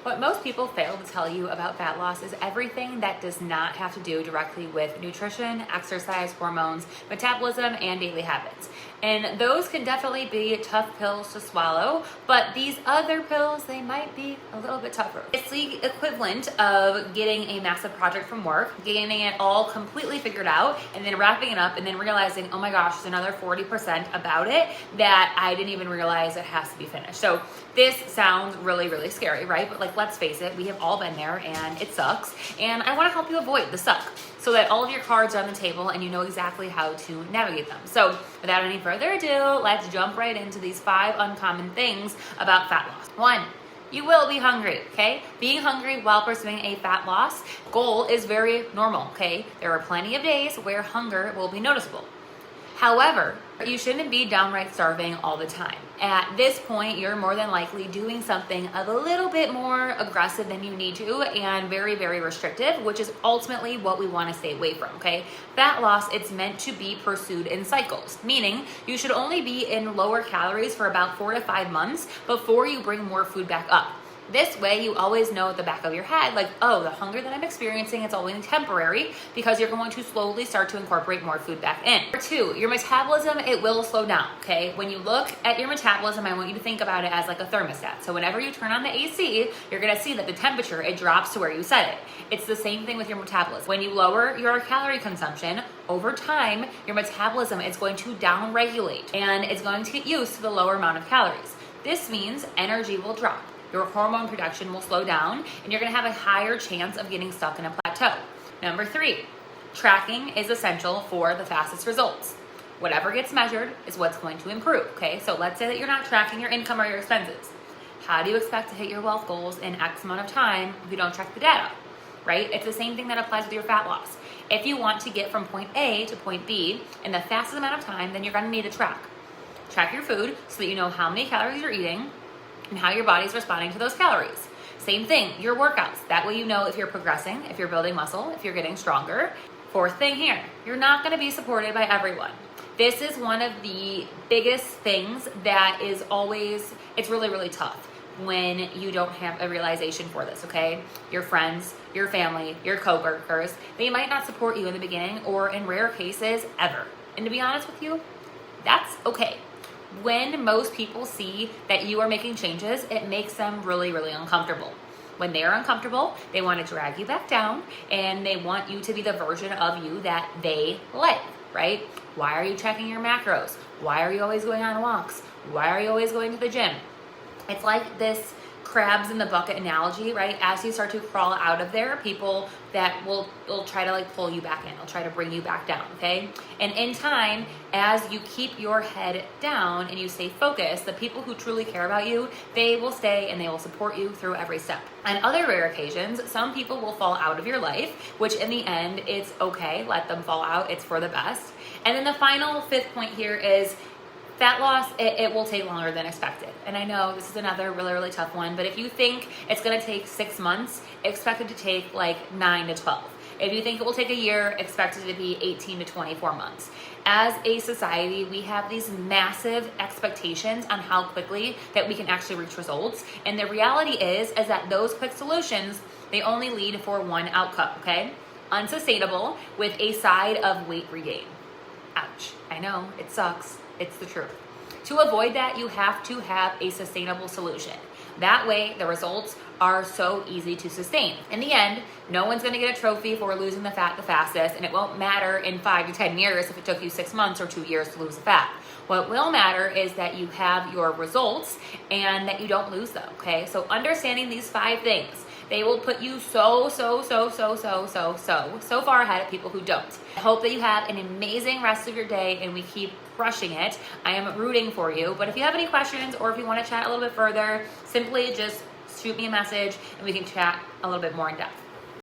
What most people fail to tell you about fat loss is everything that does not have to do directly with nutrition, exercise, hormones, metabolism, and daily habits. And those can definitely be tough pills to swallow, but these other pills, they might be a little bit tougher. It's the equivalent of getting a massive project from work, getting it all completely figured out, and then wrapping it up and then realizing, oh my gosh, there's another 40% about it that I didn't even realize it has to be finished. So this sounds really, really scary, right? But like, let's face it, we have all been there and it sucks. And I wanna help you avoid the suck so that all of your cards are on the table and you know exactly how to navigate them. So without any further ado, let's jump right into these 5 uncommon things about fat loss. 1, you will be hungry, okay? Being hungry while pursuing a fat loss goal is very normal, okay? There are plenty of days where hunger will be noticeable. However, you shouldn't be downright starving all the time. At this point, you're more than likely doing something of a little bit more aggressive than you need to and very, very restrictive, which is ultimately what we want to stay away from, okay? Fat loss, it's meant to be pursued in cycles, meaning you should only be in lower calories for about 4 to 5 months before you bring more food back up. This way, you always know at the back of your head, like, oh, the hunger that I'm experiencing, it's only temporary, because you're going to slowly start to incorporate more food back in. Number 2, your metabolism, it will slow down, okay? When you look at your metabolism, I want you to think about it as like a thermostat. So whenever you turn on the AC, you're gonna see that the temperature, it drops to where you set it. It's the same thing with your metabolism. When you lower your calorie consumption, over time, your metabolism is going to down-regulate, and it's going to get used to the lower amount of calories. This means energy will drop. Your hormone production will slow down, and you're gonna have a higher chance of getting stuck in a plateau. Number 3, tracking is essential for the fastest results. Whatever gets measured is what's going to improve, okay? So let's say that you're not tracking your income or your expenses. How do you expect to hit your wealth goals in X amount of time if you don't track the data, right? It's the same thing that applies with your fat loss. If you want to get from point A to point B in the fastest amount of time, then you're gonna need to track. Track your food so that you know how many calories you're eating and how your body's responding to those calories. Same thing, your workouts. That way you know if you're progressing, if you're building muscle, if you're getting stronger. 4th thing here, you're not gonna be supported by everyone. This is one of the biggest things that is always, it's really, really tough when you don't have a realization for this, okay? Your friends, your family, your coworkers, they might not support you in the beginning or in rare cases, ever. And to be honest with you, that's okay. When most people see that you are making changes, it makes them really, really uncomfortable. When they are uncomfortable, they want to drag you back down and they want you to be the version of you that they like, right? Why are you checking your macros? Why are you always going on walks? Why are you always going to the gym? It's like this crabs in the bucket analogy, right? As you start to crawl out of there, people that will try to like pull you back in. They'll try to bring you back down, okay? And in time, as you keep your head down and you stay focused, the people who truly care about you, they will stay and they will support you through every step. On other rare occasions, some people will fall out of your life, which in the end, it's okay. Let them fall out. It's for the best. And then the final 5th point here is fat loss, it will take longer than expected. And I know this is another really, really tough one, but if you think it's gonna take 6 months, expect it to take like 9 to 12. If you think it will take a year, expect it to be 18 to 24 months. As a society, we have these massive expectations on how quickly that we can actually reach results. And the reality is that those quick solutions, they only lead for one outcome, okay? Unsustainable with a side of weight regain. Ouch, I know, it sucks. It's the truth. To avoid that, you have to have a sustainable solution. That way, the results are so easy to sustain. In the end, no one's gonna get a trophy for losing the fat the fastest, and it won't matter in 5 to 10 years if it took you 6 months or 2 years to lose the fat. What will matter is that you have your results and that you don't lose them, okay? So understanding these 5 things, they will put you so far ahead of people who don't. I hope that you have an amazing rest of your day and we keep crushing it. I am rooting for you, but if you have any questions or if you want to chat a little bit further, simply just shoot me a message and we can chat a little bit more in depth.